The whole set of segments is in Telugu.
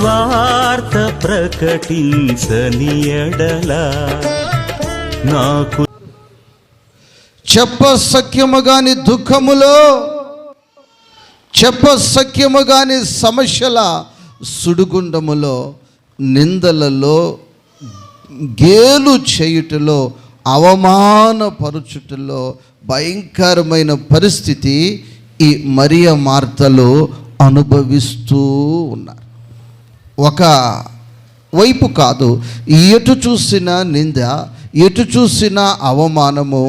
సువార్త ప్రకటించని ఎడల నాకు చెప్పసఖ్యము గాని దుఃఖములో, చెప్పసఖ్యము గాని సమస్యల సుడిగుండములో, నిందలలో, గేలు చేయుటలో, అవమానపరుచుటలో భయంకరమైన పరిస్థితి ఈ మరియ మార్తలు అనుభవిస్తూ ఉన్నారు. ఒక వైపు కాదు, ఎటు చూసినా నింద, ఎటు చూసినా అవమానము,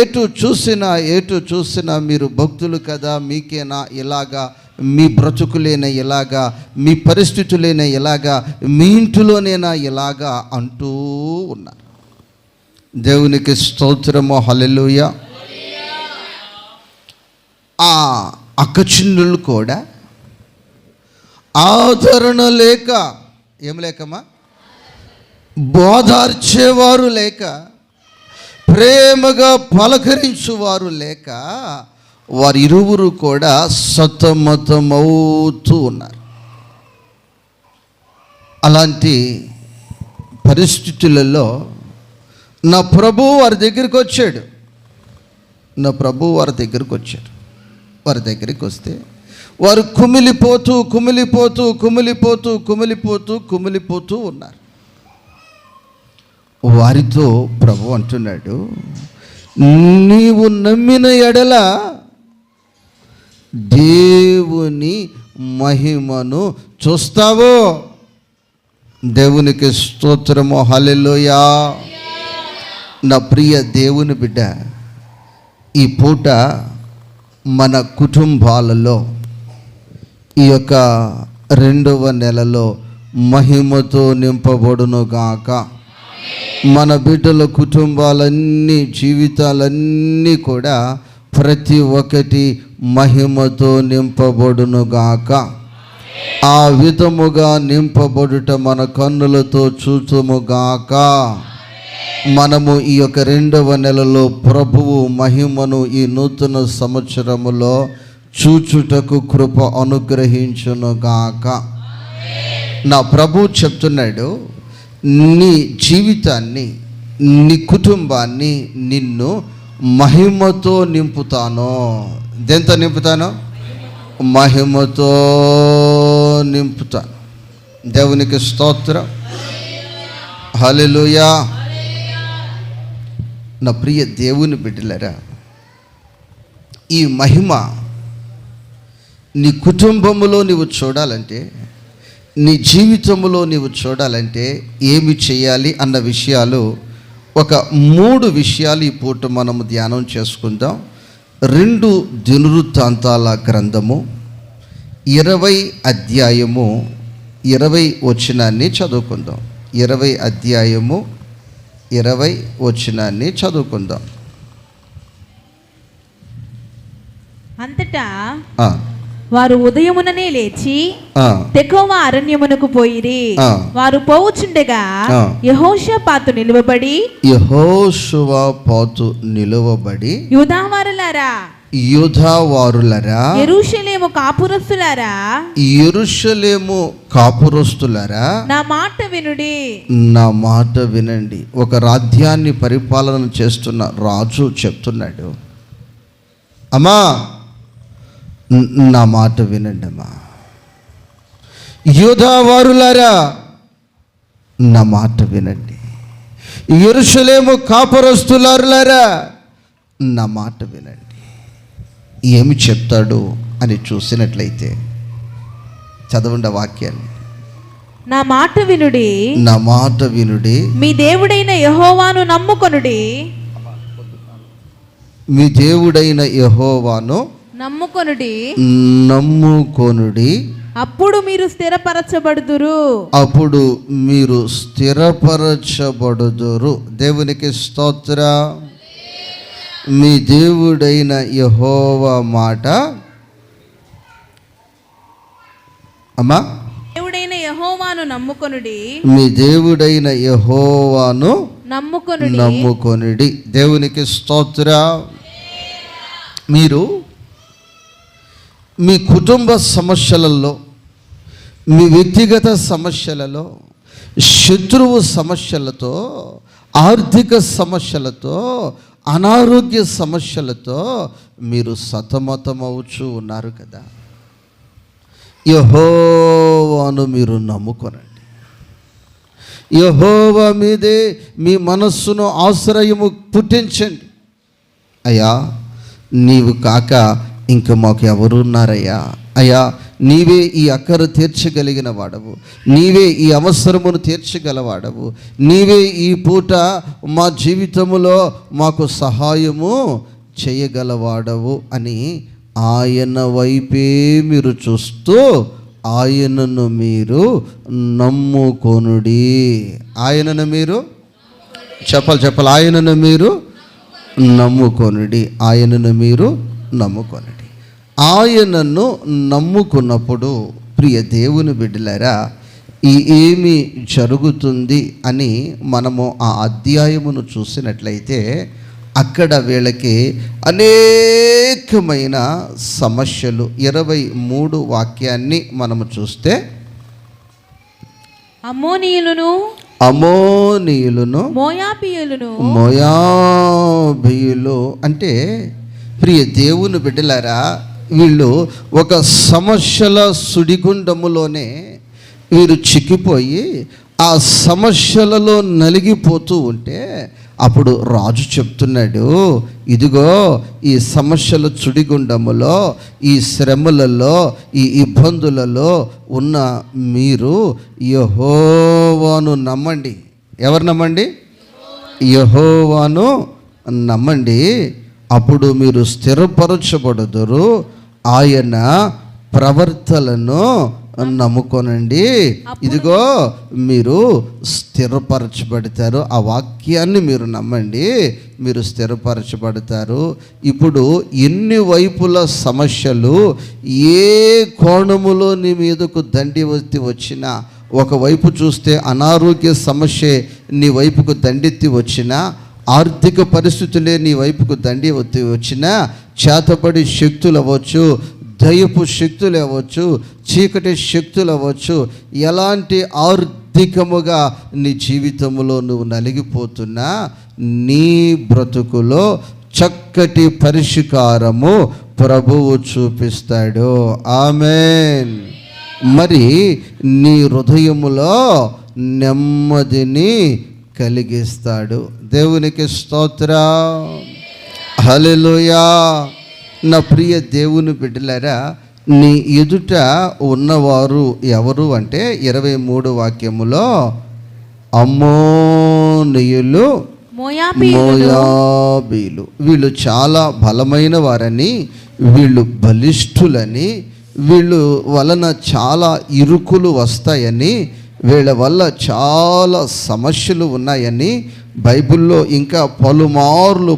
ఎటు చూసినా మీరు భక్తులు కదా, మీకేనా ఇలాగా, మీ బ్రతుకులేనా ఇలాగా, మీ పరిస్థితులేనా ఇలాగా, మీ ఇంటిలోనేనా ఇలాగా అంటూ ఉన్నారు. దేవునికి స్తోత్రము, హల్లెలూయా. ఆ అక్కచిన్నులు కూడా ఆదరణ లేక, ఏం లేకమ్మా, బోధార్చేవారు లేక, ప్రేమగా పలకరించువారు లేక, వారిరువురు కూడా సతమతమవుతూ ఉన్నారు. అలాంటి పరిస్థితులలో నా ప్రభువు వారి దగ్గరికి వచ్చాడు. వారి దగ్గరికి వస్తే వారు కుమిలిపోతూ ఉన్నారు. వారితో ప్రభు అంటున్నాడు, నీవు నమ్మిన ఎడల దేవుని మహిమను చూస్తావో. దేవునికి స్తోత్రము, హల్లెలూయా. నా ప్రియ దేవుని బిడ్డ, ఈ పూట మన కుటుంబాలలో ఈ యొక్క 2వ నెలలో మహిమతో నింపబడును గాక. మన బిడ్డల కుటుంబాలన్నీ, జీవితాలన్నీ కూడా ప్రతి ఒక్కటి మహిమతో నింపబడును గాక. ఆ విధముగా నింపబడుట మన కన్నులతో చూచుము గాక. మనము ఈ యొక్క 2వ నెలలో ప్రభువు మహిమను ఈ నూతన సంవత్సరములో చూచుటకు కృప అనుగ్రహించును గాక. నా ప్రభు చెప్తున్నాడు, నీ జీవితాన్ని, నీ కుటుంబాన్ని నిన్ను మహిమతో నింపుతాను. దేంతో నింపుతాను? మహిమతో నింపుతాను. దేవునికి స్తోత్రం, హల్లెలూయా. నా ప్రియ దేవుని బిడ్డలారా, ఈ మహిమ నీ కుటుంబములో నీవు చూడాలంటే, నీ జీవితంలో నీవు చూడాలంటే ఏమి చేయాలి అన్న విషయాలు, ఒక 3 విషయాలు ఈ పూట మనము ధ్యానం చేసుకుందాం. 2 దినవృత్తాంతాల గ్రంథము 20 అధ్యాయము 20 వచనాన్ని చదువుకుందాం. 20 అధ్యాయము 20 వచనాన్ని చదువుకుందాం. అంతటా వారు ఉదయముననే లేచి తెకోవా అరణ్యమునకు పోయిరి. వారు పోవుచుండగా యెహోషాపాతు నిలువబడి యూదావారులారా, యెరూషలేము కాపురస్తులారా, నా మాట వినండి. ఒక రాజ్యాన్ని పరిపాలన చేస్తున్న రాజు చెప్తున్నాడు, అమ్మా నా మాట వినండి అమ్మా. యూదావారులారా, నా మాట వినండి. యెరూషలేము కాపురస్తులారా, నా మాట వినండి. ఏమి చెప్తాడు అని చూసినట్లయితే చదవండి వాక్యాన్ని. నా మాట వినుడి, మీ దేవుడైన యెహోవాను నమ్ముకొనుడి. మీ దేవుడైన యెహోవాను నమ్ముకొనుడి. అప్పుడు మీరు స్థిరపరచబడుదురు. దేవునికి స్తోత్రం. మీ దేవుడైన యెహోవా మాట, అమ్మా, మీ దేవుడైన యెహోవాను నమ్ముకొనుడి. దేవునికి స్తోత్రం. మీరు మీ కుటుంబ సమస్యలలో, మీ వ్యక్తిగత సమస్యలలో, శత్రువు సమస్యలతో, ఆర్థిక సమస్యలతో, అనారోగ్య సమస్యలతో మీరు సతమతమవుచూ ఉన్నారు కదా. యెహోవాను మీరు నమ్ముకొనండి. యెహోవా మీదే మీ మనస్సును ఆశ్రయము పుట్టించండి. అయ్యా, నీవు కాక ఇంక మాకు ఎవరున్నారయ్యా? అయ్యా, నీవే ఈ అక్కర తీర్చగలిగిన వాడవు, నీవే ఈ అవసరమును తీర్చగలవాడవు, నీవే ఈ పూట మా జీవితములో మాకు సహాయము చేయగలవాడవు అని ఆయన వైపే మీరు చూస్తూ ఆయనను మీరు నమ్ముకొనుడి. ఆయనను మీరు చెప్పాలి, ఆయనను మీరు నమ్ముకొనుడి. ఆయనను మీరు నమ్ముకొనుడి. ఆయనను నమ్ముకున్నప్పుడు ప్రియ దేవుని బిడ్డలారా, ఏమి జరుగుతుంది అని మనము ఆ అధ్యాయమును చూసినట్లయితే అక్కడ వీళ్ళకి అనేకమైన సమస్యలు. 23 వాక్యాన్ని మనము చూస్తే, అమ్మోనీయులను, మోయాబీయులు అంటే ప్రియ దేవుని బిడ్డలారా, వీళ్ళు ఒక సమస్యల సుడిగుండములోనే వీరు చిక్కిపోయి ఆ సమస్యలలో నలిగిపోతూ ఉంటే అప్పుడు రాజు చెప్తున్నాడు, ఇదిగో ఈ సమస్యల చుడిగుండములో, ఈ శ్రమలలో, ఈ ఇబ్బందులలో ఉన్న మీరు యెహోవాను నమ్మండి. ఎవరు నమ్మండి? యెహోవాను నమ్మండి. అప్పుడు మీరు స్థిరపరచబడుదురు. ఆయన ప్రవర్తనలను నమ్ముకోనండి. ఇదిగో మీరు స్థిరపరచబడతారు. ఆ వాక్యాన్ని మీరు నమ్మండి, మీరు స్థిరపరచబడతారు. ఇప్పుడు ఎన్ని వైపుల సమస్యలు, ఏ కోణములో నీ మీదకు దండెత్తి వచ్చినా, ఒకవైపు చూస్తే అనారోగ్య సమస్య నీ వైపుకు దండెత్తి వచ్చినా, ఆర్థిక పరిస్థితులే నీ వైపుకు దండెత్తి వచ్చినా, చేతబడి శక్తులు అవ్వచ్చు, దయపు శక్తులు అవ్వచ్చు, చీకటి శక్తులు అవ్వచ్చు, ఎలాంటి ఆర్థికముగా నీ జీవితంలో నువ్వు నలిగిపోతున్నా, నీ బ్రతుకులో చక్కటి పరిష్కారము ప్రభువు చూపిస్తాడు. ఆమేన్. మరి నీ హృదయములో నెమ్మదిని కలిగిస్తాడు. దేవునికి స్తోత్రం. హల్లెలూయా. నా ప్రియ దేవుని బిడ్డలారా, నీ ఎదుట ఉన్నవారు ఎవరు అంటే 23 వాక్యములో అమ్మోనీయులు, మోయాబీలు. వీళ్ళు చాలా బలమైన వారని, వీళ్ళు బలిష్ఠులని, వీళ్ళు వలన చాలా ఇరుకులు వస్తాయని, వీళ్ళ వల్ల చాలా సమస్యలు ఉన్నాయని బైబిల్లో ఇంకా పలుమార్లు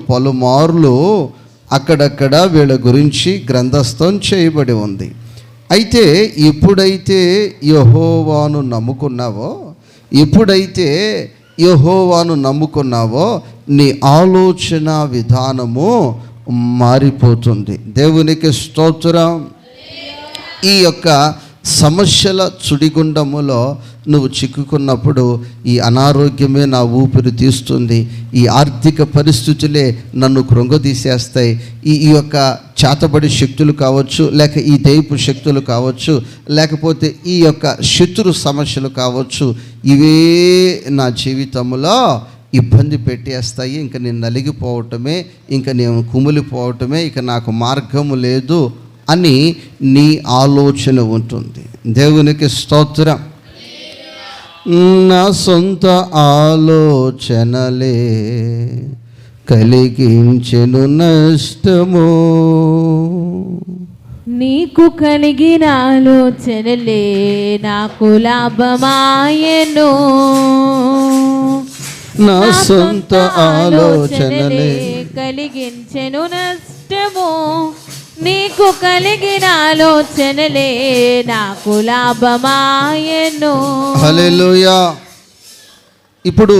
అక్కడక్కడ వీళ్ళ గురించి గ్రంథస్థం చేయబడి ఉంది. అయితే ఎప్పుడైతే యెహోవాను నమ్ముకున్నావో నీ ఆలోచన విధానము మారిపోతుంది. దేవునికి స్తోత్రం. ఈ యొక్క సమస్యల చుడిగుండములో నువ్వు చిక్కుకున్నప్పుడు ఈ అనారోగ్యమే నా ఊపిరి తీస్తుంది, ఈ ఆర్థిక పరిస్థితులే నన్ను కృంగదీసేస్తాయి, ఈ యొక్క చేతబడి శక్తులు కావచ్చు, లేక ఈ దైపు శక్తులు కావచ్చు, లేకపోతే ఈ యొక్క శత్రు సమస్యలు కావచ్చు, ఇవే నా జీవితంలో ఇబ్బంది పెట్టేస్తాయి, ఇంక నేను నలిగిపోవటమే, ఇంక నేను కుమిలిపోవటమే, ఇక నాకు మార్గము లేదు అని నీ ఆలోచన ఉంటుంది. దేవునికి స్తోత్రం. నా సొంత ఆలోచనలే కలిగించెను నష్టము, నీకు కలిగిన ఆలోచనలే నాకు లాభమాయెను. నా సొంత ఆలోచనలే కలిగించెను నష్టము, నీకు కలిగిన ఆలోచనలే నాకు లాభమాయెను. హల్లెలూయా. ఇప్పుడు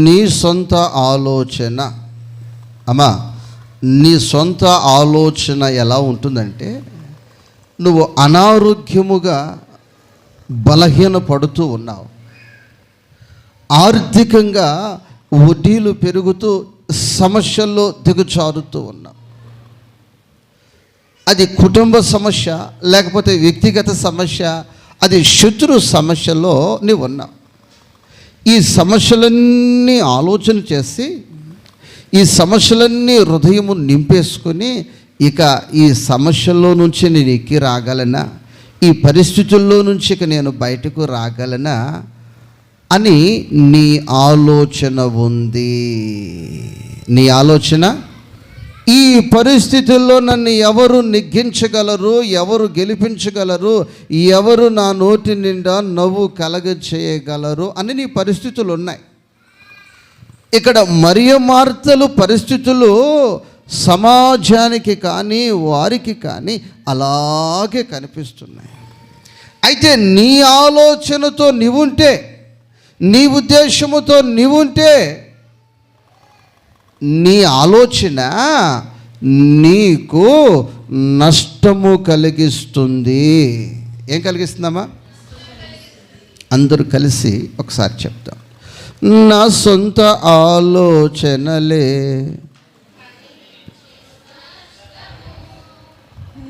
నీ సొంత ఆలోచన, అమ్మా, నీ సొంత ఆలోచన ఎలా ఉంటుందంటే, నువ్వు అనారోగ్యముగా బలహీనపడుతూ ఉన్నావు. ఆర్థికంగా వడ్డీలు పెరుగుతూ సమస్యల్లో దిగజారుతూ ఉన్నావు. అది కుటుంబ సమస్య, లేకపోతే వ్యక్తిగత సమస్య, అది శత్రు సమస్యలో నీవు ఉన్నావు. ఈ సమస్యలన్నీ ఆలోచన చేసి, ఈ సమస్యలన్నీ హృదయము నింపేసుకొని, ఇక ఈ సమస్యల్లో నుంచి నేను ఎక్కి రాగలనా, ఈ పరిస్థితుల్లో నుంచి ఇక నేను బయటకు రాగలనా అని నీ ఆలోచన ఉంది. నీ ఆలోచన, ఈ పరిస్థితుల్లో నన్ను ఎవరు నెగ్గించగలరు, ఎవరు గెలిపించగలరు, ఎవరు నా నోటి నిండా నవ్వు కలగచేయగలరు అని నీ పరిస్థితులు ఉన్నాయి. ఇక్కడ మరియ మార్తలు పరిస్థితులు సమాజానికి కానీ వారికి కానీ అలాగే కనిపిస్తున్నాయి. అయితే నీ ఆలోచనతో నీవుంటే, నీ ఉద్దేశముతో నీవుంటే, నీ ఆలోచన నీకు నష్టము కలిగిస్తుంది. ఏం కలిగిస్తుందమ్మా? అందరూ కలిసి ఒకసారి చెప్తాం. నా సొంత ఆలోచనలే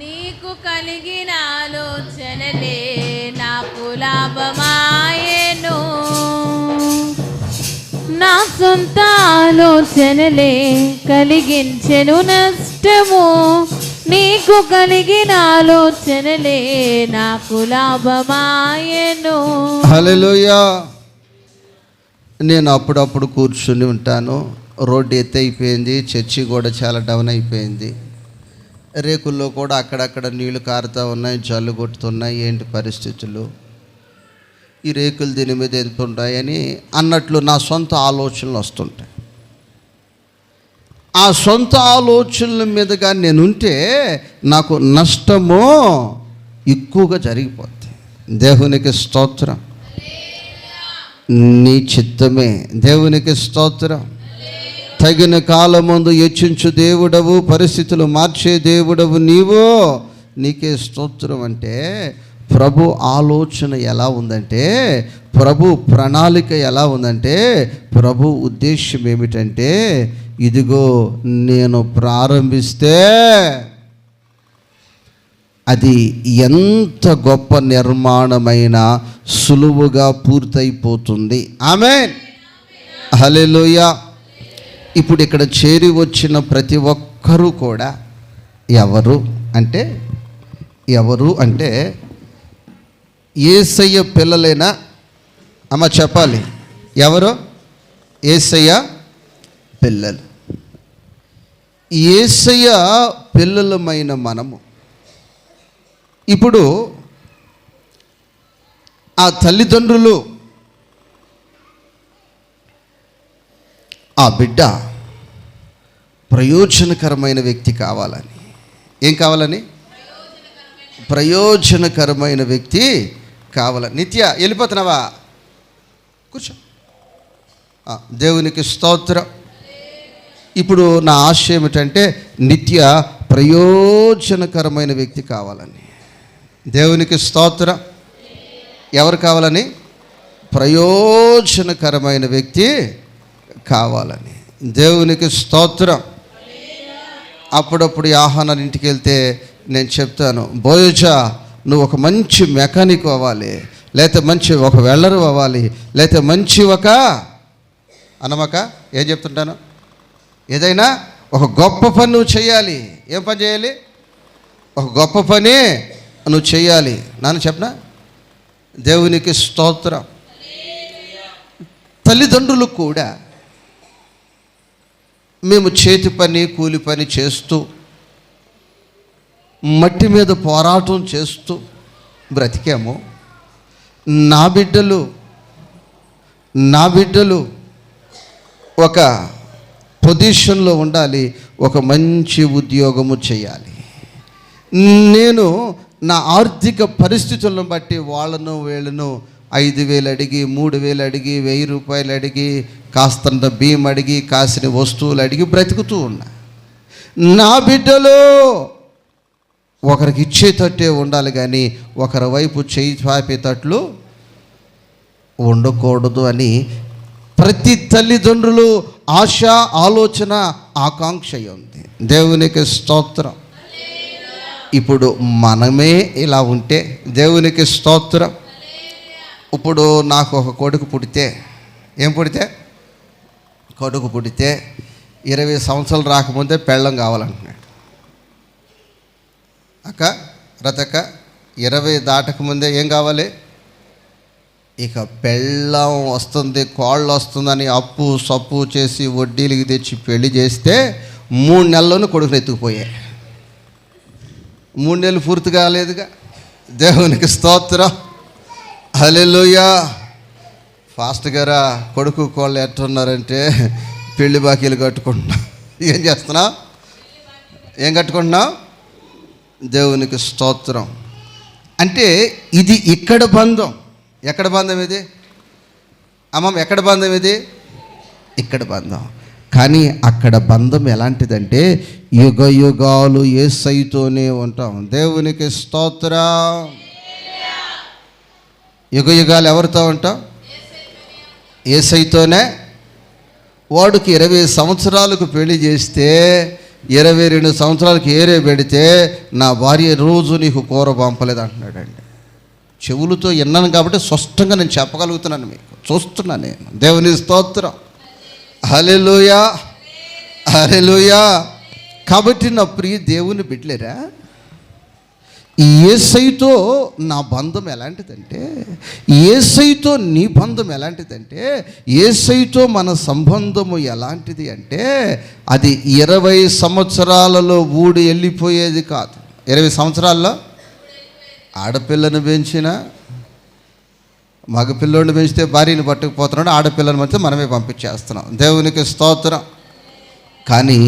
నీకు కలిగిన ఆలోచనలే నాకు లాభమాయెను. నా సొంత ఆలోచనలే కలిగించెను నష్టము. నీకు కలిగిన ఆలోచనలే నాకు లాభమాయెను. హల్లెలూయా. నేను అప్పుడప్పుడు కూర్చుని ఉంటాను. రోడ్డు ఎత్తైపోయింది, చర్చి కూడా చాలా డౌన్ అయిపోయింది, రేకుల్లో కూడా అక్కడక్కడ నీళ్లు కారుతూ ఉన్నాయి, జల్లు కొట్టుతున్నాయి. ఏంటి పరిస్థితులు, ఈ రేకులు దీని మీద ఎదుగుతుంటాయని అన్నట్లు నా సొంత ఆలోచనలు వస్తుంటాయి. ఆ సొంత ఆలోచనల మీదుగా నేనుంటే నాకు నష్టము ఎక్కువగా జరిగిపోద్ది. దేవునికి స్తోత్రం. నీ చిత్తమే. దేవునికి స్తోత్రం. తగిన కాలమందు హెచ్చించు దేవుడవు, పరిస్థితులు మార్చే దేవుడవు నీవు. నీకే స్తోత్రం. అంటే ప్రభు ఆలోచన ఎలా ఉందంటే, ప్రభు ప్రణాళిక ఎలా ఉందంటే, ప్రభు ఉద్దేశం ఏమిటంటే, ఇదిగో నేను ప్రారంభిస్తే అది ఎంత గొప్ప నిర్మాణమైనా సులువుగా పూర్తయిపోతుంది. ఆమేన్. హల్లెలూయా. ఇప్పుడు ఇక్కడ చేరి వచ్చిన ప్రతి ఒక్కరూ కూడా ఎవరు అంటే యేసయ్య పిల్లలేనా? అమ్మ చెప్పాలి. ఎవరు? యేసయ్య పిల్లలు. యేసయ్య పిల్లలమైన మనము ఇప్పుడు ఆ తల్లిదండ్రులు ఆ బిడ్డ ప్రయోజనకరమైన వ్యక్తి కావాలని. ఏం కావాలని? ప్రయోజనకరమైన వ్యక్తి కావాలని. నిత్య వెళ్ళిపోతున్నావా? కూర్చో. దేవునికి స్తోత్రం. ఇప్పుడు నా ఆశ ఏమిటంటే నిత్య ప్రయోజనకరమైన వ్యక్తి కావాలని. దేవునికి స్తోత్రం. ఎవరు కావాలని? ప్రయోజనకరమైన వ్యక్తి కావాలని. దేవునికి స్తోత్రం. అప్పుడప్పుడు ఆహ్వానాన్ని ఇంటికి వెళ్తే నేను చెప్తాను, బోయజా నువ్వు ఒక మంచి మెకానిక్ అవ్వాలి, లేకపోతే మంచి ఒక వెల్డరు అవ్వాలి, లేకపోతే మంచి ఒక అన్నమక ఏం చెప్తుంటాను, ఏదైనా ఒక గొప్ప పని నువ్వు చేయాలి. ఏం పని చేయాలి? ఒక గొప్ప పని నువ్వు చేయాలి. నాన్న చెప్పనా? దేవునికి స్తోత్రం. తల్లిదండ్రులు కూడా మేము చేతి పని కూలి పని చేస్తూ మట్టి మీద పోరాటం చేస్తూ బ్రతికాము. నా బిడ్డలు ఒక పొజిషన్లో ఉండాలి, ఒక మంచి ఉద్యోగము చేయాలి. నేను నా ఆర్థిక పరిస్థితులను బట్టి వాళ్ళను వీళ్ళను 5,000 అడిగి, 3,000 అడిగి, 1,000 రూపాయలు అడిగి, కాస్తంత బియ్యం అడిగి, కాసిన వస్తువులు అడిగి బ్రతుకుతూ ఉన్నా. నా బిడ్డలు ఒకరికి ఇచ్చేటట్టే ఉండాలి, కానీ ఒకరి వైపు చేయి చాపేటట్లు ఉండకూడదు అని ప్రతి తల్లిదండ్రులు ఆశ, ఆలోచన, ఆకాంక్ష ఉంది. దేవునికి స్తోత్రం. ఇప్పుడు మనమే ఇలా ఉంటే దేవునికి స్తోత్రం. ఇప్పుడు నాకు ఒక కొడుకు పుడితే, కొడుకు పుడితే 20 సంవత్సరాలు రాకముందే పెళ్ళం కావాలంటున్నాడు. అక్క రతక్క 20 దాటకముందే ఏం కావాలి? ఇక పెళ్ళం వస్తుంది, కోళ్ళు వస్తుందని అప్పు సప్పు చేసి వడ్డీలకి తెచ్చి పెళ్లి చేస్తే 3 నెలల్లోనూ కొడుకుని ఎత్తుకుపోయాయి. 3 నెలలు పూర్తి కాలేదుగా. దేవునికి స్తోత్రం. హల్లెలూయా. ఫాస్ట్ గారా కొడుకు కోళ్ళు ఎట్టున్నారంటే పెళ్లి బాకీలు కట్టుకుంటున్నా. ఏం చేస్తున్నా? ఏం కట్టుకుంటున్నా? దేవునికి స్తోత్రం. అంటే ఇది ఇక్కడ బంధం. ఎక్కడ బంధం ఇది అమ్మమ్మ? ఎక్కడ బంధం ఇది? ఇక్కడ బంధం. కానీ అక్కడ బంధం ఎలాంటిదంటే యుగ యుగాలు యేసయ్యతోనే ఉంటాం. దేవునికి స్తోత్రం. యుగ యుగాలు ఎవరితో ఉంటాం? యేసయ్యతోనే. వాడికి 20 సంవత్సరాలకు పెళ్లి చేస్తే 22 సంవత్సరాలకు ఏరే పెడితే నా భార్య రోజు నీకు కూర పంపలేదు అంటున్నాడండి. చెవులతో విన్నాను కాబట్టి స్పష్టంగా నేను చెప్పగలుగుతున్నాను, మీకు చూస్తున్నాను నేను. దేవుని స్తోత్రం. హల్లెలూయా, హల్లెలూయా. కాబట్టి నా ప్రియ దేవుని బిడ్డలేరా, యేసయ్యతో నా బంధం ఎలాంటిదంటే, యేసయ్యతో నీ బంధం ఎలాంటిదంటే, యేసయ్యతో మన సంబంధము ఎలాంటిది అంటే అది 20 సంవత్సరాలలో ఊడి వెళ్ళిపోయేది కాదు. 20 సంవత్సరాల్లో ఆడపిల్లను పెంచినా, మగపిల్లోడిని పెంచితే భార్యని పట్టుకుపోతున్నాడు, ఆడపిల్లని పెంచితే మనమే పంపించేస్తున్నాం. దేవునికి స్తోత్రం. కానీ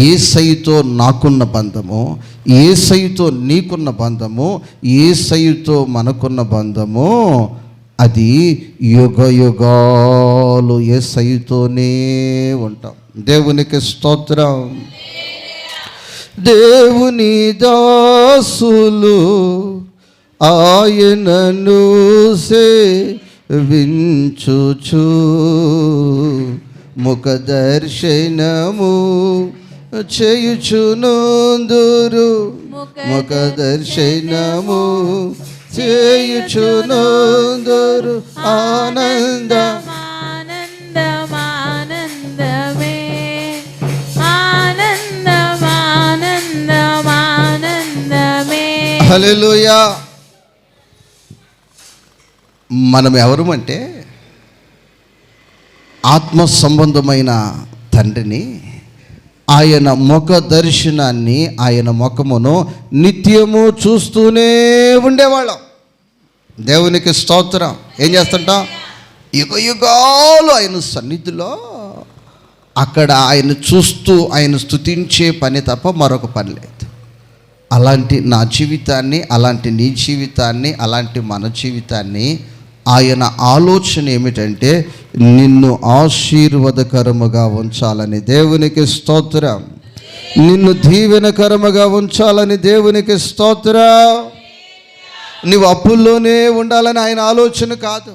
యేసయ్యతో నాకున్న బంధము, యేసయ్యతో నీకున్న బంధము, యేసయ్యతో మనకున్న బంధము అది యుగ యుగాలు యేసయ్యతోనే ఉంటాం. దేవునికి స్తోత్రం. దేవుని దాసులు ఆయనను సేవించుచు ముఖ దర్శనము చేయుచునందురు, ముఖ దర్శనము చేయుచునందురు. ఆనందమానందమే, ఆనందమానందమానందమే. హల్లెలూయా. మనం ఎవరమంటే ఆత్మ సంబంధమైన తండ్రిని, ఆయన ముఖ దర్శనాన్ని, ఆయన ముఖమును నిత్యము చూస్తూనే ఉండేవాళ్ళం. దేవునికి స్తోత్రం. ఏం చేస్తుంటాం? యుగ యుగాలు ఆయన సన్నిధిలో అక్కడ ఆయన చూస్తూ ఆయన స్తుతించే పని తప్ప మరొక పని లేదు. అలాంటి నా జీవితాన్ని, అలాంటి నీ జీవితాన్ని, అలాంటి మన జీవితాన్ని ఆయన ఆలోచన ఏమిటంటే నిన్ను ఆశీర్వాదకరముగా ఉంచాలని. దేవునికి స్తోత్రం. నిన్ను దీవెనకరముగా ఉంచాలని. దేవునికి స్తోత్రం. నువ్వు అప్పుల్లోనే ఉండాలని ఆయన ఆలోచన కాదు.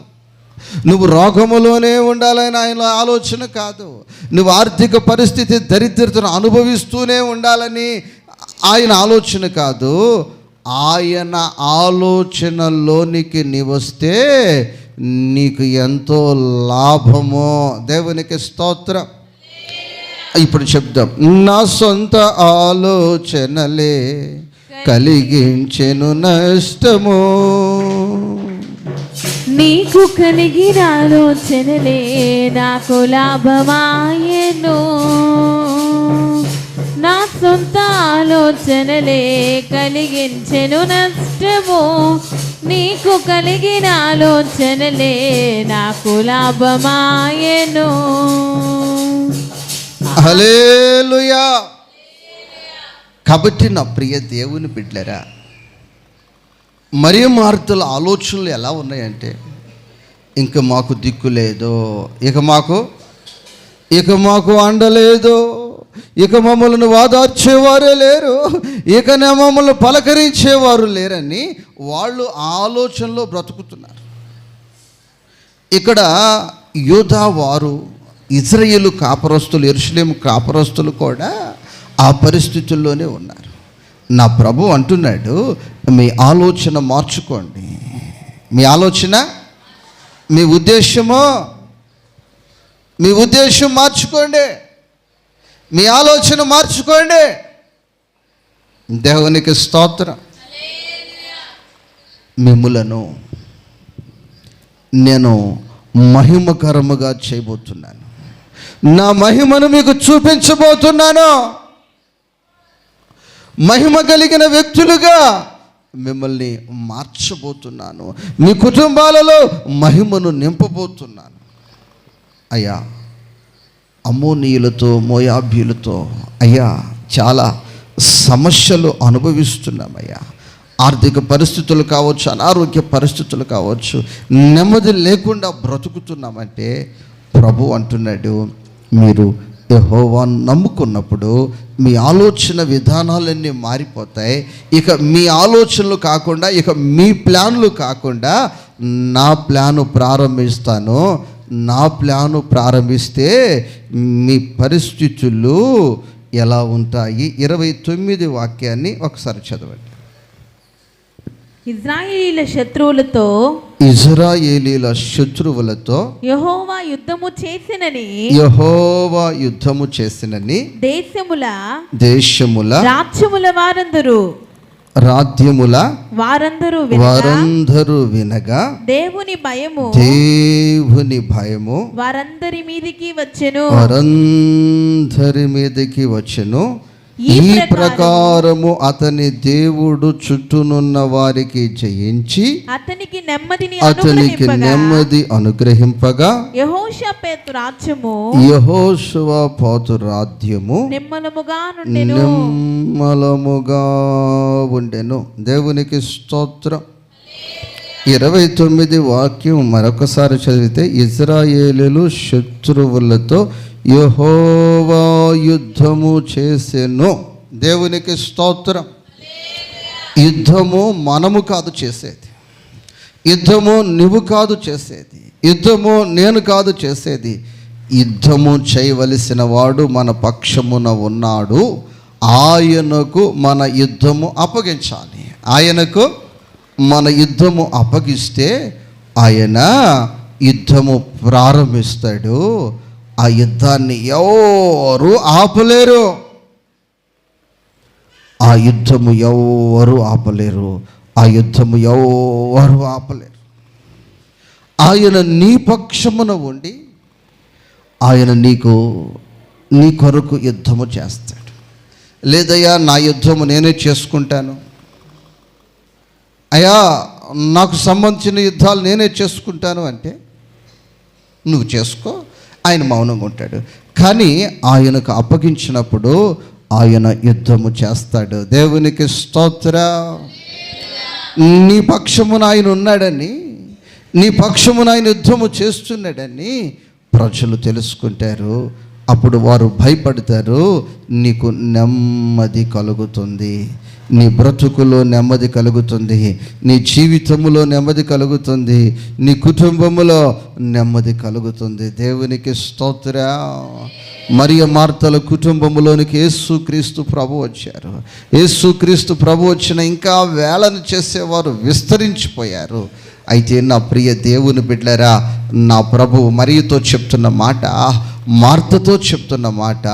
నువ్వు రోగములోనే ఉండాలని ఆయన ఆలోచన కాదు. నువ్వు ఆర్థిక పరిస్థితి దరిద్రతను అనుభవిస్తూనే ఉండాలని ఆయన ఆలోచన కాదు. ఆయన ఆలోచనలోనికి నీ వస్తే నీకు ఎంతో లాభమో. దేవునికి స్తోత్రం. ఇప్పుడు చెప్దాం. నా సొంత ఆలోచనలే కలిగించెను నష్టము, నీకు కలిగిన ఆలోచనలే నాకు లాభమాయెను. నా సొంత ఆలోచనలే కలిగించెను నష్టము, నీకు కలిగిన ఆలోచనలే నాకు లాభమాయెను. హల్లెలూయా. కాబట్టి నా ప్రియ దేవుని బిడ్డలరా, మరియ మార్తల ఆలోచనలు ఎలా ఉన్నాయంటే, ఇంక మాకు దిక్కు లేదు, ఇక మాకు అండలేదు, ఇక మమ్మల్ని వాదార్చేవారే లేరు, ఇక మమ్మల్ని పలకరించేవారు లేరని వాళ్ళు ఆలోచనలో బ్రతుకుతున్నారు. ఇక్కడ యూదా వారు, ఇజ్రాయేలు కాపరస్తులు, యెరూషలేము కాపరస్తులు కూడా ఆ పరిస్థితుల్లోనే ఉన్నారు. నా ప్రభు అంటున్నాడు, మీ ఆలోచన మార్చుకోండి. మీ ఆలోచన, మీ ఉద్దేశం మార్చుకోండి. మీ ఆలోచన మార్చుకోండి. దేవునికి స్తోత్రం. మిమ్ములను నేను మహిమకరముగా చేయబోతున్నాను. నా మహిమను మీకు చూపించబోతున్నాను. మహిమ కలిగిన వ్యక్తులుగా మిమ్మల్ని మార్చబోతున్నాను. మీ కుటుంబాలలో మహిమను నింపబోతున్నాను. అయ్యా, అమ్మోనీయులతో, మోయాబీయులతో అయ్యా చాలా సమస్యలు అనుభవిస్తున్నామయ్యా. ఆర్థిక పరిస్థితులు కావచ్చు, అనారోగ్య పరిస్థితులు కావచ్చు, నెమ్మది లేకుండా బ్రతుకుతున్నామంటే ప్రభు అంటున్నాడు, మీరు యెహోవాను నమ్ముకున్నప్పుడు మీ ఆలోచన విధానాలన్నీ మారిపోతాయి. ఇక మీ ఆలోచనలు కాకుండా, ఇక మీ ప్లాన్లు కాకుండా నా ప్లాను ప్రారంభిస్తాను. నా ప్లాను ప్రారంభిస్తే మీ పరిస్థితులు ఎలా ఉంటాయి? 29 వాక్యాన్ని ఒకసారి చదవండి. ఇజ్రాయేలీల శత్రువులతో యెహోవా యుద్ధము చేసినని దేశముల వారందరూ వినగా దేవుని భయము వారందరి మీదికి వచ్చెను. ఈ ప్రకారము అతని దేవుడు చుట్టూనున్న వారికి జయించి అతనికి నెమ్మది అనుగ్రహింపగా యెహోషువపాతు రాజ్యము నిమ్మలముగా ఉండెను. దేవునికి స్తోత్రం. 29 వాక్యం మరొకసారి చదివితే, ఇజ్రాయేలీలు శత్రువులతో యెహోవా యుద్ధము చేసెను. దేవునికి స్తోత్రం. యుద్ధము మనము కాదు చేసేది, యుద్ధము నువ్వు కాదు చేసేది, యుద్ధము నేను కాదు చేసేది. యుద్ధము చేయవలసిన వాడు మన పక్షమున ఉన్నాడు. ఆయనకు మన యుద్ధము అప్పగించాలి. ఆయనకు మన యుద్ధము అప్పగిస్తే ఆయన యుద్ధము ప్రారంభిస్తాడు. ఆ యుద్ధాన్ని ఎవరు ఆపలేరు. ఆ యుద్ధము ఎవరు ఆపలేరు. ఆ యుద్ధము ఎవరు ఆపలేరు. ఆయన నీ పక్షమున ఉండి ఆయన నీ కొరకు యుద్ధము చేస్తాడు. లేదయ్యా, నా యుద్ధము నేనే చేసుకుంటాను, అయ్యా నాకు సంబంధించిన యుద్ధాలు నేనే చేసుకుంటాను అంటే నువ్వు చేసుకో, ఆయన మౌనంగా ఉంటాడు. కానీ ఆయనకు అప్పగించినప్పుడు ఆయన యుద్ధము చేస్తాడు. దేవునికి స్తోత్రం. నీ పక్షమున ఆయన ఉన్నాడని, నీ పక్షమున ఆయన యుద్ధము చేస్తున్నాడని ప్రజలు తెలుసుకుంటారు. అప్పుడు వారు భయపడతారు. నీకు నెమ్మది కలుగుతుంది, నీ బ్రతుకులో నెమ్మది కలుగుతుంది, నీ జీవితంలో నెమ్మది కలుగుతుంది, నీ కుటుంబములో నెమ్మది కలుగుతుంది. దేవునికి స్తోత్రం. మరియ మార్తల కుటుంబములోనికి యేసుక్రీస్తు ప్రభు వచ్చారు. యేసుక్రీస్తు ప్రభు వచ్చిన ఇంకా వేళను చేసేవారు విస్తరించిపోయారు. అయితే నా ప్రియ దేవుని బిడ్డలారా, నా ప్రభు మరియతో చెప్తున్న మాట, మార్తతో చెప్తున్న మాట,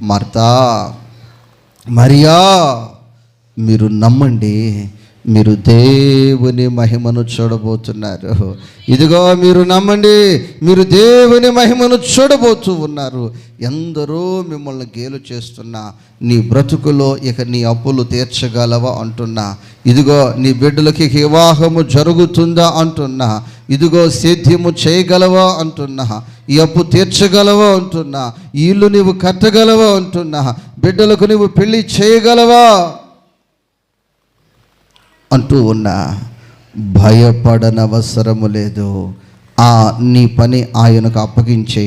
మార్తా, మరియా, మీరు నమ్మండి, మీరు దేవుని మహిమను చూడబోతున్నారు. ఇదిగో మీరు నమ్మండి, మీరు దేవుని మహిమను చూడబోతూ ఉన్నారు. ఎందరో మిమ్మల్ని గేలు చేస్తున్నా, నీ బ్రతుకులో ఇక నీ అప్పులు తీర్చగలవా అంటున్నా, ఇదిగో నీ బిడ్డలకి వివాహము జరుగుతుందా అంటున్నా, ఇదిగో సేద్యము చేయగలవా అంటున్నా, ఈ అప్పు తీర్చగలవా అంటున్నా, ఈ ఇల్లు నీవు కట్టగలవా అంటున్నా, బిడ్డలకు నీవు పెళ్లి చేయగలవా అంటూ ఉన్నా, భయపడనవసరము లేదు. నీ పని ఆయనకు అప్పగించి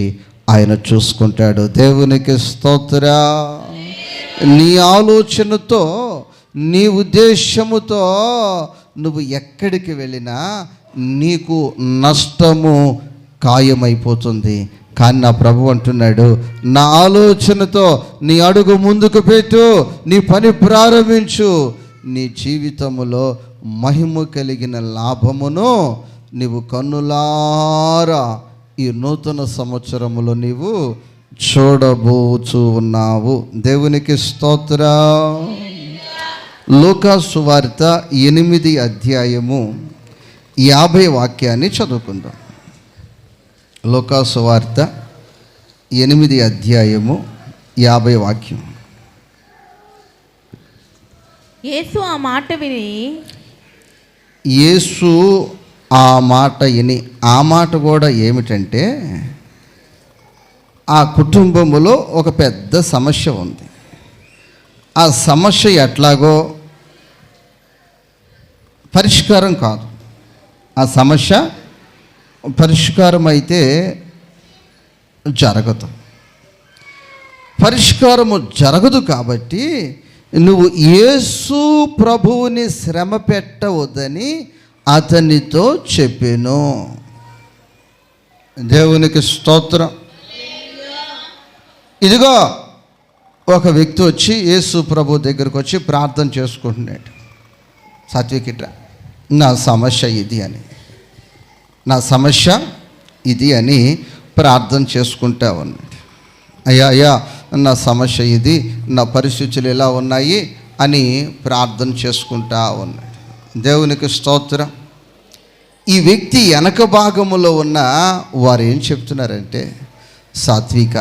ఆయన చూసుకుంటాడు. దేవునికి స్తోత్ర. నీ ఆలోచనతో, నీ ఉద్దేశముతో నువ్వు ఎక్కడికి వెళ్ళినా నీకు నష్టము ఖాయమైపోతుంది. కానీ నా ప్రభు అంటున్నాడు, నా ఆలోచనతో నీ అడుగు ముందుకు పెట్టు, నీ పని ప్రారంభించు, నీ జీవితములో మహిమ కలిగిన లాభమును నీవు కన్నులారా ఈ నూతన సంవత్సరములో నీవు చూడబోచు ఉన్నావు. దేవునికి స్తోత్ర. లూకా సువార్త 8 అధ్యాయము 50 వాక్యాన్ని చదువుకుందాం. లూకా సువార్త 8 అధ్యాయము 50 వాక్యం. యేసు ఆ మాట విని, యేసు ఆ మాట విని, ఆ మాట కూడా ఏమిటంటే, ఆ కుటుంబములో ఒక పెద్ద సమస్య ఉంది. ఆ సమస్య ఎట్లాగో పరిష్కారం కాదు. ఆ సమస్య పరిష్కారం అయితే జరగదు. పరిష్కారము జరగదు కాబట్టి నువ్వు యేసు ప్రభువుని శ్రమ పెట్టవద్దని అతనితో చెప్పెను. దేవునికి స్తోత్రం. ఇదిగో ఒక వ్యక్తి వచ్చి యేసు ప్రభు దగ్గరకు వచ్చి ప్రార్థన చేసుకుంటున్నాడు. సాత్వికిట, నా సమస్య ఇది అని, నా సమస్య ఇది అని ప్రార్థన చేసుకుంటా ఉన్నాడు. అయ్యా అయ్యా నా సమస్య ఇది, నా పరిస్థితులు ఎలా ఉన్నాయి అని ప్రార్థన చేసుకుంటా ఉన్నాడు. దేవునికి స్తోత్రం. ఈ వ్యక్తి వెనక భాగములో ఉన్న వారు ఏం చెప్తున్నారంటే, సాత్విక,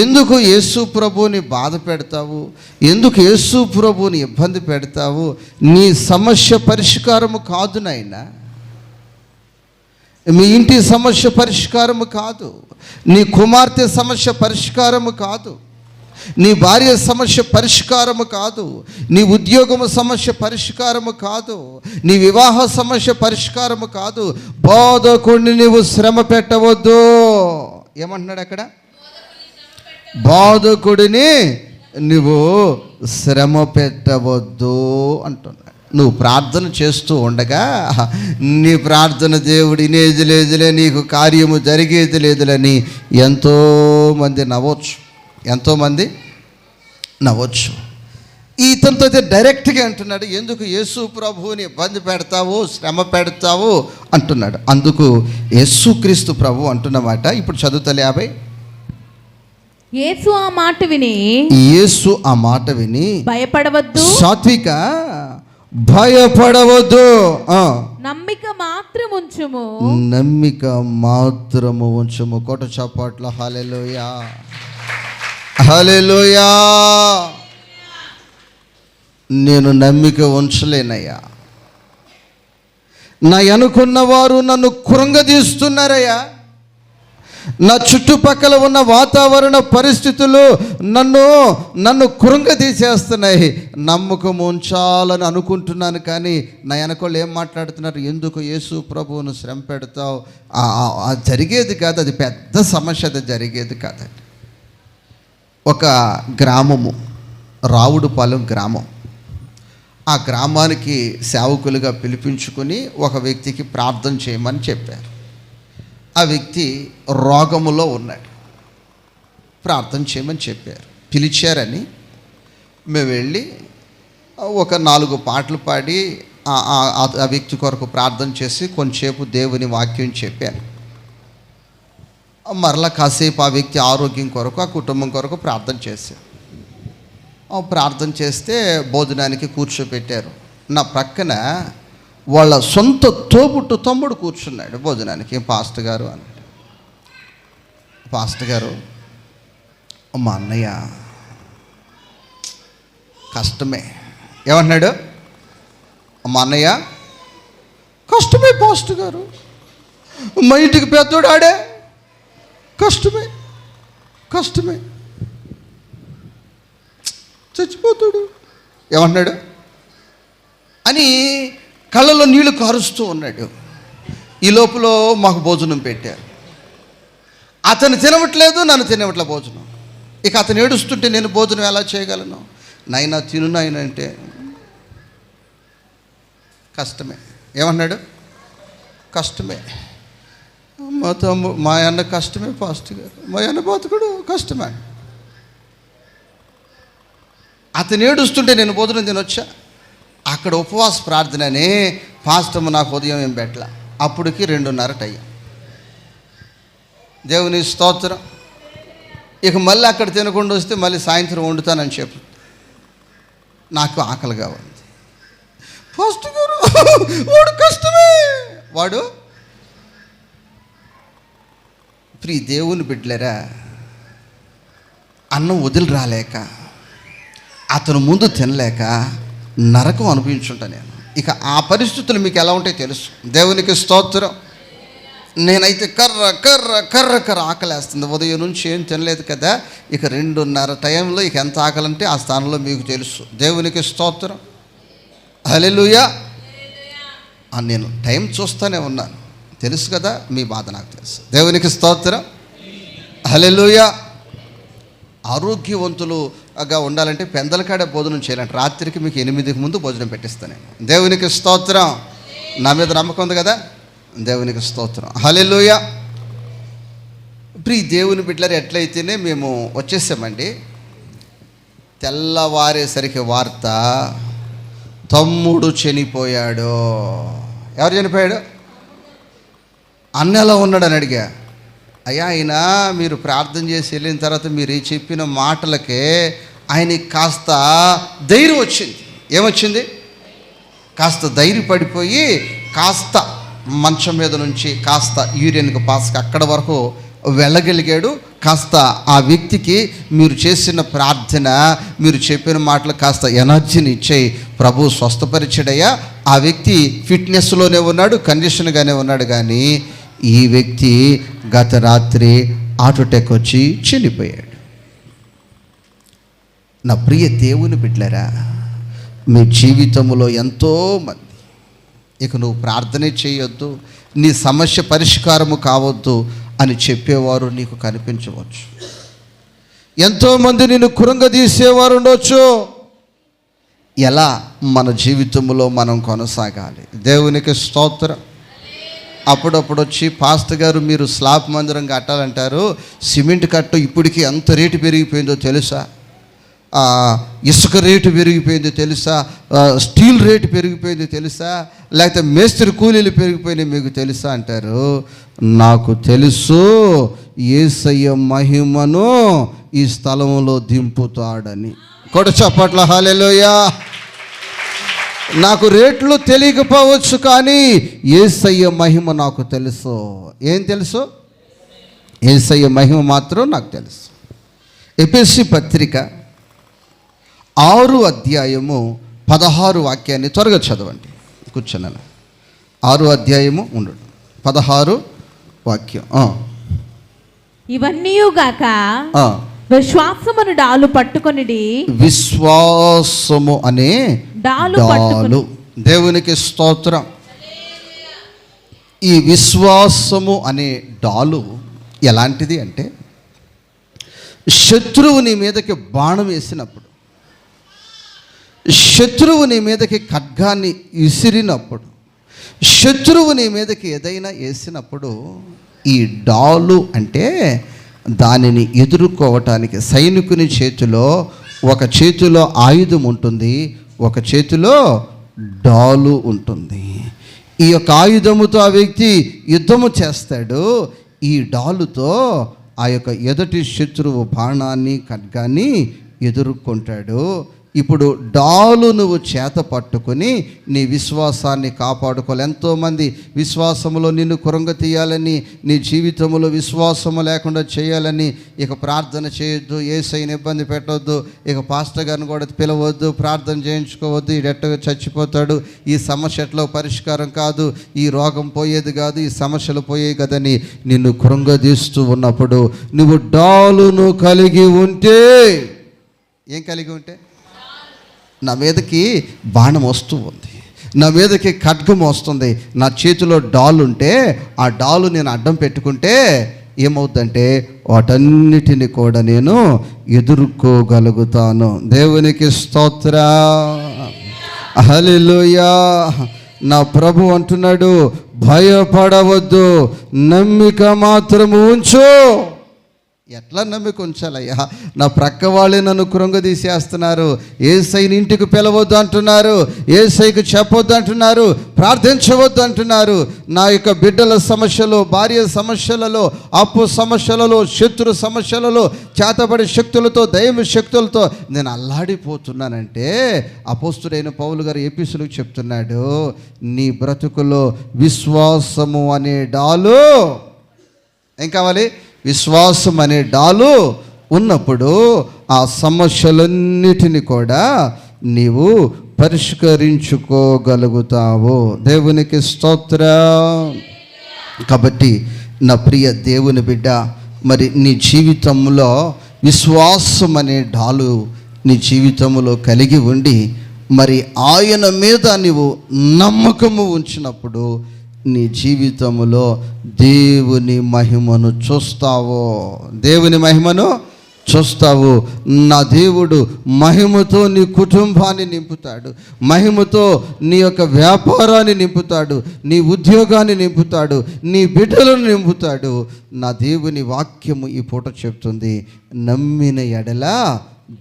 ఎందుకు యేసు ప్రభువుని బాధ పెడతావు, ఎందుకు యేసు ప్రభువుని ఇబ్బంది పెడతావు, నీ సమస్య పరిష్కారము కాదు నాయనా, మీ ఇంటి సమస్య పరిష్కారము కాదు, నీ కుమార్తె సమస్య పరిష్కారము కాదు, నీ భార్య సమస్య పరిష్కారము కాదు, నీ ఉద్యోగము సమస్య పరిష్కారము కాదు, నీ వివాహ సమస్య పరిష్కారము కాదు. బోధకుడిని నీవు శ్రమ పెట్టవద్దు. ఏమంటున్నాడు అక్కడ? బోధకుడిని నువ్వు శ్రమ పెట్టవద్దు అంటున్నాడు. నువ్వు ప్రార్థన చేస్తూ ఉండగా నీ ప్రార్థన దేవుడు వినేది లేదులే, నీకు కార్యము జరిగేది లేదులని ఎంతోమంది నవ్వచ్చు, ఎంతోమంది నవ్వచ్చు. ఇతనితో అయితే డైరెక్ట్గా అంటున్నాడు, ఎందుకు యేసు ప్రభువుని ఇబ్బంది పెడతావు, శ్రమ పెడతావు అంటున్నాడు. అందుకు యేసుక్రీస్తు ప్రభు అంటున్నమాట ఇప్పుడు చదువుతలే 50. యేసు ఆ మాట విని, యేసు ఆ మాట విని, భయపడవద్దు, సాత్విక భయపడవద్దు, నమ్మిక మాత్రం ఉంచుము, నమ్మిక మాత్రము ఉంచుము. కోట చప్పట్ల హల్లెలూయా, హల్లెలూయా. నేను నమ్మిక ఉంచలేనయ్యా, నా అనుకున్న వారు నన్ను కృంగదీస్తున్నారయ్యా, నా చుట్టుపక్కల ఉన్న వాతావరణ పరిస్థితులు నన్ను కృంగదీసేస్తున్నాయి. నమ్మకం ఉంచాలని అనుకుంటున్నాను, కానీ నా వెనకోళ్ళు ఏం మాట్లాడుతున్నారు, ఎందుకు యేసు ప్రభువును శ్రమ పెడతావు, జరిగేది కాదు, అది పెద్ద సమస్య, అది జరిగేది కాదండి. ఒక గ్రామము, రావుడుపాలెం గ్రామం. ఆ గ్రామానికి సేవకులుగా పిలిపించుకొని ఒక వ్యక్తికి ప్రార్థన చేయమని చెప్పారు. ఆ వ్యక్తి రోగములో ఉన్నాడు, ప్రార్థన చేయమని చెప్పారు. పిలిచారని మేము వెళ్ళి ఒక 4 పాటలు పాడి ఆ వ్యక్తి కొరకు ప్రార్థన చేసి కొంచెంసేపు దేవుని వాక్యం చెప్పాను. మరలా కాసేపు ఆ వ్యక్తి ఆరోగ్యం కొరకు, ఆ కుటుంబం కొరకు ప్రార్థన చేశాను. ప్రార్థన చేస్తే భోజనానికి కూర్చోపెట్టారు. నా ప్రక్కన వాళ్ళ సొంత తోబుట్టు తమ్ముడు కూర్చున్నాడు భోజనానికి. పాస్టర్ గారు అన్నాడు. పాస్టర్ గారు, మా అన్నయ్య కష్టమే. ఏమన్నాడు? మా అన్నయ్య కష్టమే పాస్టర్ గారు, మా ఇంటికి పెద్దోడు ఆడే, కష్టమే కష్టమే, చచ్చిపోతాడు. ఏమన్నాడు అని కళ్ళలో నీళ్లు కారుస్తూ ఉన్నాడు. ఈ లోపల మాకు భోజనం పెట్టారు. అతను తినవట్లేదు, నన్ను తినవట్లే భోజనం. ఇక అతను ఏడుస్తుంటే నేను భోజనం ఎలా చేయగలను? నాయనా తిను నాయన అంటే కష్టమే. ఏమన్నాడు? కష్టమే. మా అన్న కష్టమే పాస్టర్ గారు, మా అన్న బతుకుడు కష్టమే. అతను ఏడుస్తుంటే నేను భోజనం తినొచ్చా? అక్కడ ఉపవాస ప్రార్థననే పాస్టమ్ నాకు ఉదయం ఏం పెట్టలా. అప్పటికి 2:30 టైం. దేవుని స్తోత్రం. ఇక మళ్ళీ అక్కడ తినకుండా వస్తే మళ్ళీ సాయంత్రం వండుతానని చెప్పు. నాకు ఆకలిగా ఉంది. పాస్టర్ గారు వాడు కష్టమే. వాడు ప్రియ దేవుని బిడ్డలేరా, అన్నం వదిలి రాలేక, అతను ముందు తినలేక నరకం అనుభవించుంటా నేను. ఇక ఆ పరిస్థితులు మీకు ఎలా ఉంటాయో తెలుసు. దేవునికి స్తోత్రం. నేనైతే కర్ర ఆకలేస్తుంది. ఉదయం నుంచి ఏం తినలేదు కదా. ఇక 2:30 టైంలో ఇక ఎంత ఆకలంటే ఆ స్థానంలో మీకు తెలుసు. దేవునికి స్తోత్రం. హల్లెలూయా. నేను టైం చూస్తూనే ఉన్నాను. తెలుసు కదా, మీ బాధ నాకు తెలుసు. దేవునికి స్తోత్రం. హల్లెలూయా. ఆరోగ్యవంతులుగా ఉండాలంటే పెందలకాడే భోజనం చేయాలంటే రాత్రికి మీకు 8కి ముందు భోజనం పెట్టిస్తాను నేను. దేవునికి స్తోత్రం. నా మీద నమ్మకం ఉంది కదా. దేవునికి స్తోత్రం. హల్లెలూయా. ప్రియ దేవుని బిడ్డలారు, ఎట్లయితేనే మేము వచ్చేసామండి. తెల్లవారేసరికి వార్త, తమ్ముడు చనిపోయాడు. ఎవరు చనిపోయాడు? అన్న ఎలా ఉన్నాడని అడిగా. అయ్యా ఆయన మీరు ప్రార్థన చేసి వెళ్ళిన తర్వాత మీరు చెప్పిన మాటలకే ఆయనకి కాస్త ధైర్యం వచ్చింది. ఏమొచ్చింది? కాస్త ధైర్యపడిపోయి కాస్త మంచం మీద నుంచి కాస్త యూరిన్కి పాస్కి అక్కడ వరకు వెళ్ళగలిగాడు. కాస్త ఆ వ్యక్తికి మీరు చేసిన ప్రార్థన, మీరు చెప్పిన మాటలు కాస్త ఎనర్జీని ఇచ్చాయి. ప్రభు స్వస్థపరిచాడయ్యా. ఆ వ్యక్తి ఫిట్నెస్లోనే ఉన్నాడు, కండిషన్గానే ఉన్నాడు. కానీ ఈ వ్యక్తి గత రాత్రి హార్ట్ అటాక్ వచ్చి చనిపోయాడు. నా ప్రియ దేవుని బిడ్డలారా, మీ జీవితంలో ఎంతోమంది ఇక నువ్వు ప్రార్థనే చేయొద్దు, నీ సమస్య పరిష్కారము కావద్దు అని చెప్పేవారు నీకు కనిపించవచ్చు. ఎంతోమంది నిన్ను కృంగదీసేవారు ఉండొచ్చు. ఎలా మన జీవితంలో మనం కొనసాగాలి? దేవునికి స్తోత్రం. అప్పుడప్పుడు వచ్చి పాస్టర్ గారు మీరు స్లాబ్ మందిరం కట్టాలంటారు, సిమెంట్ కట్టు ఇప్పటికీ ఎంత రేటు పెరిగిపోయిందో తెలుసా? ఇసుక రేటు పెరిగిపోయింది తెలుసా? స్టీల్ రేటు పెరిగిపోయింది తెలుసా? లేకపోతే మేస్త్రి కూలీలు పెరిగిపోయినాయి మీకు తెలుసా అంటారు. నాకు తెలుసు, యేసయ్య మహిమను ఈ స్థలంలో దింపుతాడని. కొడ చప్పట్ల హల్లెలూయా. నాకు రేట్లు తెలియకపోవచ్చు, కానీ యేసయ్య మహిమ నాకు తెలుసు. ఏం తెలుసు? యేసయ్య మహిమ మాత్రం నాకు తెలుసు. ఎఫెసీ పత్రిక 6 అధ్యాయము 16 వాక్యాన్ని త్వరగా చదవండి. కూర్చున్నాను. 6 అధ్యాయము 16 వాక్యం. ఇవన్నీయుగాక విశ్వాసమును డాలు పట్టుకొనిడి. విశ్వాసము అనే డాలు. దేవునికి స్తోత్రం. ఈ విశ్వాసము అనే డాలు ఎలాంటిది అంటే, శత్రువు నీ మీదకి బాణం వేసినప్పుడు, శత్రువు నీ మీదకి ఖడ్గాన్ని విసిరినప్పుడు, శత్రువు నీ మీదకి ఏదైనా వేసినప్పుడు, ఈ డాలు అంటే దానిని ఎదుర్కోవటానికి సైనికుని చేతిలో ఒక చేతిలో ఆయుధం ఉంటుంది, ఒక చేతిలో డాలు ఉంటుంది. ఈ యొక్క ఆయుధముతో ఆ వ్యక్తి యుద్ధము చేస్తాడు. ఈ డాలుతో ఆ యొక్క ఎదుటి శత్రువు బాణాన్ని ఖడ్గాన్ని ఎదుర్కొంటాడు. ఇప్పుడు డాలు నువ్వు చేత పట్టుకొని నీ విశ్వాసాన్ని కాపాడుకోవాలి. ఎంతోమంది విశ్వాసములో నిన్ను కృంగ తీయాలని, నీ జీవితంలో విశ్వాసము లేకుండా చేయాలని ఇక ప్రార్థన చేయొద్దు, యేసయ్యని ఇబ్బంది పెట్టవద్దు, ఇక పాస్టర్ గారిని కూడా పిలవద్దు, ప్రార్థన చేయించుకోవద్దు, ఈడెట్టగా చచ్చిపోతాడు, ఈ సమస్య ఎట్లా పరిష్కారం కాదు, ఈ రోగం పోయేది కాదు, ఈ సమస్యలు పోయేవి కదని నిన్ను కృంగదీస్తూ ఉన్నప్పుడు నువ్వు డాలును కలిగి ఉంటే, ఏం కలిగి ఉంటే, నా మీదకి బాణం వస్తూ ఉంది, నా మీదకి ఖడ్గం వస్తుంది, నా చేతిలో డాలు ఉంటే ఆ డాలు నేను అడ్డం పెట్టుకుంటే ఏమవుతుందంటే వాటన్నిటిని కూడా నేను ఎదుర్కోగలుగుతాను. దేవునికి స్తోత్ర, హల్లెలూయా. నా ప్రభు అంటున్నాడు, భయపడవద్దు, నమ్మిక మాత్రము ఉంచు. ఎట్లా నమ్మిక ఉంచాలయ్యా? నా ప్రక్క వాళ్ళే నన్ను కృంగదీసేస్తున్నారు, యేసయ్యని ఇంటికి పిలవద్దు అంటున్నారు, యేసయ్యకు చెప్పొద్దు అంటున్నారు, ప్రార్థించవద్దు అంటున్నారు. నా యొక్క బిడ్డల సమస్యలు, భార్య సమస్యలలో, అప్పు సమస్యలలో, శత్రు సమస్యలలో, చేతబడి శక్తులతో, దైవ శక్తులతో నేను అల్లాడిపోతున్నానంటే అపోస్తుడైన పౌలు గారు ఎపిసోడ్కి చెప్తున్నాడు, నీ బ్రతుకులో విశ్వాసము అనే డాలు, ఏం కావాలి? విశ్వాసం అనే డాలు ఉన్నప్పుడు ఆ సమస్యలన్నిటిని కూడా నీవు పరిష్కరించుకోగలుగుతావు. దేవునికి స్తోత్రం. కాబట్టి నా ప్రియ దేవుని బిడ్డ, మరి నీ జీవితంలో విశ్వాసం అనే డాలు నీ జీవితంలో కలిగి ఉండి మరి ఆయన మీద నీవు నమ్మకము ఉంచినప్పుడు నీ జీవితంలో దేవుని మహిమను చూస్తావు. దేవుని మహిమను చూస్తావు. నా దేవుడు మహిమతో నీ కుటుంబాన్ని నింపుతాడు, మహిమతో నీ యొక్క వ్యాపారాన్ని నింపుతాడు, నీ ఉద్యోగాన్ని నింపుతాడు, నీ బిడ్డలను నింపుతాడు. నా దేవుని వాక్యము ఈ పూట చెప్తుంది, నమ్మిన ఎడల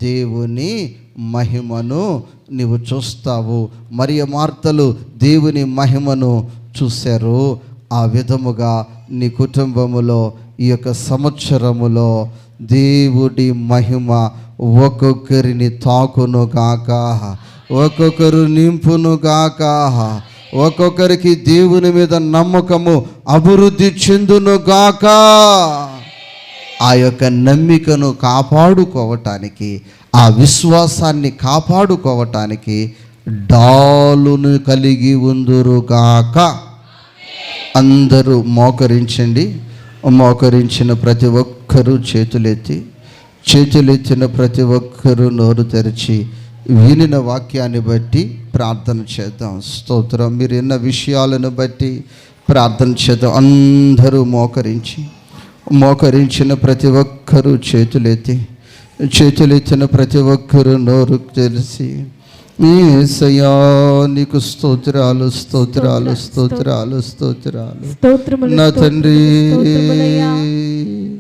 దేవుని మహిమను నీవు చూస్తావు. మరియ మార్తలు దేవుని మహిమను చూశారు. ఆ విధముగా నీ కుటుంబములో ఈ యొక్క సంవత్సరములో దేవుడి మహిమ ఒక్కొక్కరిని తాకునుగాక, ఒక్కొక్కరు నింపునుగాక, ఒక్కొక్కరికి దేవుని మీద నమ్మకము అభివృద్ధి చెందునుగాక. ఆ యొక్క నమ్మికను కాపాడుకోవటానికి, ఆ విశ్వాసాన్ని కాపాడుకోవటానికి డాలును కలిగి ఉందురుగాక. అందరూ మోకరించండి. మోకరించిన ప్రతి ఒక్కరూ చేతులెత్తిన ప్రతి ఒక్కరూ నోరు తెరిచి వినిన వాక్యాన్ని బట్టి ప్రార్థన చేద్దాం. స్తోత్రం. మీరు ఎన్న విషయాలను బట్టి ప్రార్థన చేద్దాం. అందరూ మోకరించిన ప్రతి ఒక్కరూ చేతులెత్తిన ప్రతి ఒక్కరూ నోరు తెరిచి, యేసయ్యా నీకు స్తోత్రాలు, స్తోత్రాలు, స్తోత్రాలు, స్తోత్రాలు నా తండ్రి.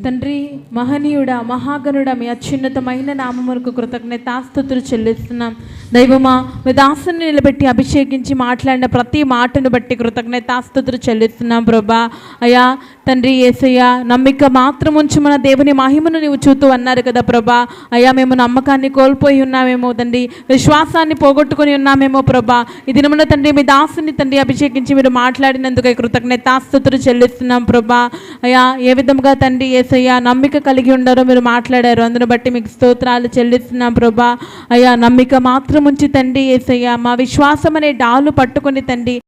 తండ్రి మహనీయుడా, మహాగణుడా, మీ అత్యున్నతమైన నామమునకు కృతజ్ఞతాస్తుతులు చెల్లిస్తున్నాం. దైవమా, మీ దాసుని నిలబెట్టి అభిషేకించి మాట్లాడిన ప్రతి మాటను బట్టి కృతజ్ఞతాస్తుతులు చెల్లిస్తున్నాం ప్రభా. అయ్యా తండ్రి యేసయ్య, నమ్మిక మాత్రం ఉంచి మన దేవుని మహిమను నీవు చూతూ అన్నారు కదా ప్రభా. అయ్యా మేము నమ్మకాన్ని కోల్పోయి ఉన్నామేమో తండ్రి, విశ్వాసాన్ని పోగొట్టుకొని ఉన్నామేమో ప్రభా. ఈ దినమున తండ్రి మీ దాసుని తండ్రి అభిషేకించి మీరు మాట్లాడినందుకు కృతజ్ఞతాస్తుతులు చెల్లిస్తున్నాం ప్రభా. అయ్యా ఏ విధంగా తండ్రి యేసయ్య నమ్మిక కలిగి ఉండారో మీరు మాట్లాడారు, అందును బట్టి మీకు స్తోత్రాలు చెల్లిస్తున్నాం ప్రభా. అయ్యా నమ్మిక మాత్రం ఉంచి తండ్రి యేసయ్య మా విశ్వాసం అనే డాలు పట్టుకొని తండ్రి